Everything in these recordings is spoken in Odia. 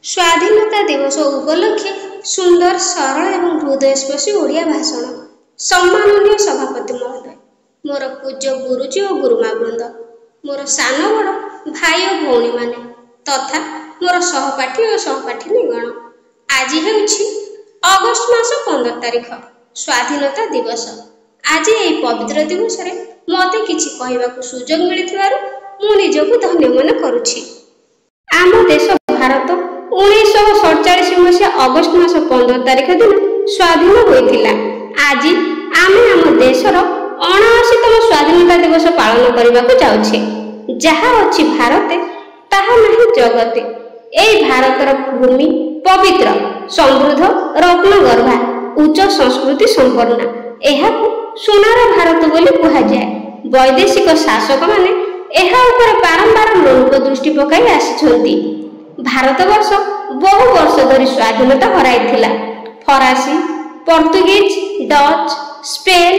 ସ୍ୱାଧୀନତା ଦିବସ ଉପଲକ୍ଷେ ସୁନ୍ଦର ସରଳ ଏବଂ ହୃଦୟସ୍ପର୍ଶୀ ଓଡ଼ିଆ ଭାଷଣ। ସମ୍ମାନନୀୟ ସଭାପତି ମହୋଦୟ, ମୋର ପୂଜ୍ୟ ଗୁରୁଜୀ ଓ ଗୁରୁମାବୃନ୍ଦ, ମୋର ସାନ ବଡ଼ ଭାଇ ଓ ଭଉଣୀମାନେ ତଥା ମୋର ସହପାଠୀ ଓ ସହପାଠିନୀଗଣ, ଆଜି ହେଉଛି ଅଗଷ୍ଟ ମାସ 15 ତାରିଖ, ସ୍ୱାଧୀନତା ଦିବସ। ଆଜି ଏହି ପବିତ୍ର ଦିବସରେ ମୋତେ କିଛି କହିବାକୁ ସୁଯୋଗ ମିଳିଥିବାରୁ ମୁଁ ନିଜକୁ ଧନ୍ୟ ମନେ କରୁଛି। ଆମ ଦେଶ ଭାରତ 1947 ମସିହା ଅଗଷ୍ଟ ମାସ 15 ତାରିଖ ଦିନ ସ୍ୱାଧୀନ ହୋଇଥିଲା। ଆଜି ଆମେ ଆମ ଦେଶର 79ତମ ସ୍ୱାଧୀନତା ଦିବସ ପାଳନ କରିବାକୁ ଯାଉଛେ। ଯାହା ଅଛି ଭାରତେ ତାହା ନାହିଁ ଜଗତେ। ଏହି ଭାରତର ଭୂମି ପବିତ୍ର, ସମୃଦ୍ଧ, ରତ୍ନଗର୍ଭା, ଉଚ୍ଚ ସଂସ୍କୃତି ସମ୍ପନ୍ନ। ଏହାକୁ ସୁନାର ଭାରତ ବୋଲି କୁହାଯାଏ। ବୈଦେଶିକ ଶାସକମାନେ ଏହା ଉପରେ ବାରମ୍ବାର ଲୋଲୁପ ଦୃଷ୍ଟି ପକାଇ ଆସିଛନ୍ତି। ଭାରତବର୍ଷ ବହୁ ବର୍ଷ ଧରି ସ୍ୱାଧୀନତା ହରାଇଥିଲା। ଫରାସୀ, ପର୍ତ୍ତୁଗୀଜ, ଡଚ, ସ୍ପେନ,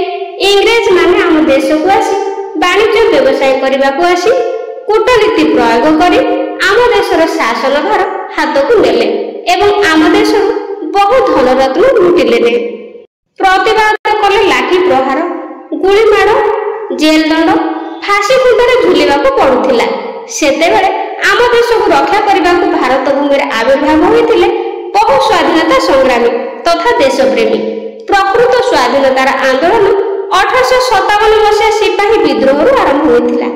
ଇଂରେଜମାନେ ଆମ ଦେଶକୁ ଆସି ବାଣିଜ୍ୟ ବ୍ୟବସାୟ କରିବାକୁ ଆସି କୂଟନୀତି ପ୍ରୟୋଗ କରି ଆମ ଦେଶର ଶାସନ ଭାର ହାତକୁ ନେଲେ ଏବଂ ଆମ ଦେଶରୁ ବହୁ ଧନରତ୍ନ ଲୁଟିଲେ। ପ୍ରତିବାଦ କଲେ ଲାଠି ପ୍ରହାର, ଗୁଳିମାଡ଼, ଜେଲ ଦଣ୍ଡ, ଫାଶୀ ଖୁଣ୍ଟରେ ଝୁଲିବାକୁ ପଡୁଥିଲା। ସେତେବେଳେ ଆମ ଦେଶକୁ ରକ୍ଷା କରିବାକୁ ଭାରତ ଭୂମିରେ ଆବିର୍ଭାବ ହୋଇଥିଲେ ବହୁ ସ୍ୱାଧୀନତା ସଂଗ୍ରାମୀ ତଥା ଦେଶପ୍ରେମୀ। ପ୍ରକୃତ ସ୍ୱାଧୀନତାର ଆନ୍ଦୋଳନ 1857 ମସିହା ସିପାହୀ ବିଦ୍ରୋହରୁ ଆରମ୍ଭ ହୋଇଥିଲା।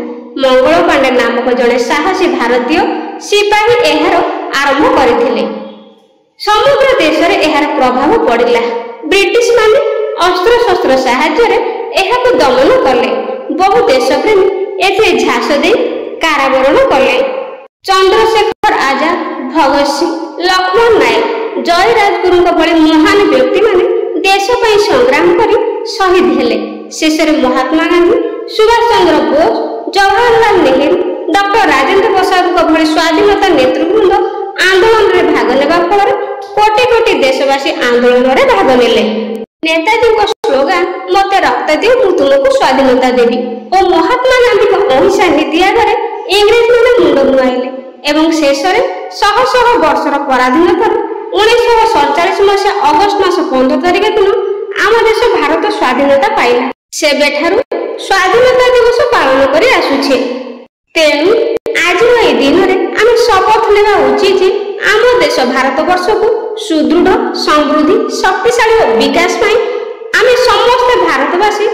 ମଙ୍ଗଳ ପାଣ୍ଡେ ନାମକ ଜଣେ ସାହସୀ ଭାରତୀୟ ସିପାହୀ ଏହାର ଆରମ୍ଭ କରିଥିଲେ। ସମଗ୍ର ଦେଶରେ ଏହାର ପ୍ରଭାବ ପଡ଼ିଲା। ବ୍ରିଟିଶମାନେ ଅସ୍ତ୍ରଶସ୍ତ୍ର ସାହାଯ୍ୟରେ ଏହାକୁ ଦମନ କଲେ। ବହୁ ଦେଶପ୍ରେମୀ ଏଥିରେ ଝାସ ଦେଇ କାରାବରଣ କଲେ। ଚନ୍ଦ୍ରଶେଖର ଆଜାଦ, ଭଗତ ସିଂ, ଲକ୍ଷ୍ମଣ ନାୟକ, ଜୟ ରାଜଗୁରୁଙ୍କ ଭଳି ମହାନ ବ୍ୟକ୍ତିମାନେ ଦେଶ ପାଇଁ ସଂଗ୍ରାମ କରି ଶହୀଦ ହେଲେ। ଶେଷରେ ମହାତ୍ମା ଗାନ୍ଧୀ, ସୁଭାଷ ଚନ୍ଦ୍ର ବୋଷ, ଜବାହରଲାଲ ନେହେରୁ, ଡକ୍ଟର ରାଜେନ୍ଦ୍ର ପ୍ରସାଦଙ୍କ ଭଳି ସ୍ୱାଧୀନତା ନେତୃବୃନ୍ଦ ଆନ୍ଦୋଳନରେ ଭାଗ ନେବା ଫଳରେ କୋଟି କୋଟି ଦେଶବାସୀ ଆନ୍ଦୋଳନରେ ଭାଗ ନେଲେ। ନେତାଜୀଙ୍କ ସ୍ଲୋଗାନ "ମୋତେ ରକ୍ତ ଦିଅ, ମୁଁ ତୁମକୁ ସ୍ୱାଧୀନତା ଦେବି" ଓ ମହାତ୍ମା ଗାନ୍ଧୀଙ୍କ ଅହିଂସା ନୀତି ଆଗରେ ଇଂରେଜମାନେ ମୁଣ୍ଡ ନୁଆଇଲେ ଏବଂ ଶେଷରେ ଶହ ଶହ ବର୍ଷର ପରାଧୀନତାରୁ 1947 ମସିହା ଅଗଷ୍ଟ ମାସ 15 ତାରିଖ ଦିନ ଆମ ଦେଶ ଭାରତ ସ୍ୱାଧୀନତା ପାଇଲା। ସେବେଠାରୁ ସ୍ୱାଧୀନତା ଦିବସ ପାଳନ କରି ଆସୁଛେ। ତେଣୁ ଆଜିର ଏହି ଦିନରେ ଆମେ ଶପଥ ନେବା ଉଚିତ ଯେ ଆମ ଦେଶ ଭାରତବର୍ଷକୁ ସୁଦୃଢ଼, ସମୃଦ୍ଧି, ଶକ୍ତିଶାଳୀ ଓ ବିକାଶ ପାଇଁ ଆମେ ସମସ୍ତେ ଭାରତବାସୀ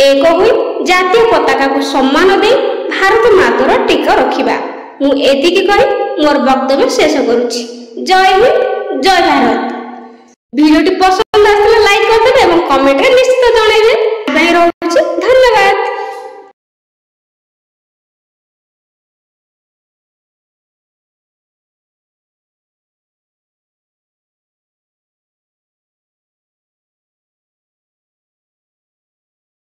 ଏକ ହୋଇ ଜାତୀୟ ପତାକାକୁ ସମ୍ମାନ ଦେଇ ଭାରତ ମାତାର ଟୀକା ରଖିବା। ମୁଁ ଏତିକି କହି ମୋର ବକ୍ତବ୍ୟ ଶେଷ କରୁଛି। ଜୟ ହିନ୍ଦ, ଜୟ ଭାରତ। ଭିଡ଼ିଓଟି ପସନ୍ଦ ଆସିଥିଲେ ଲାଇକ୍ କରିଦେବେ ଏବଂ କମେଣ୍ଟରେ ନିଶ୍ଚିତ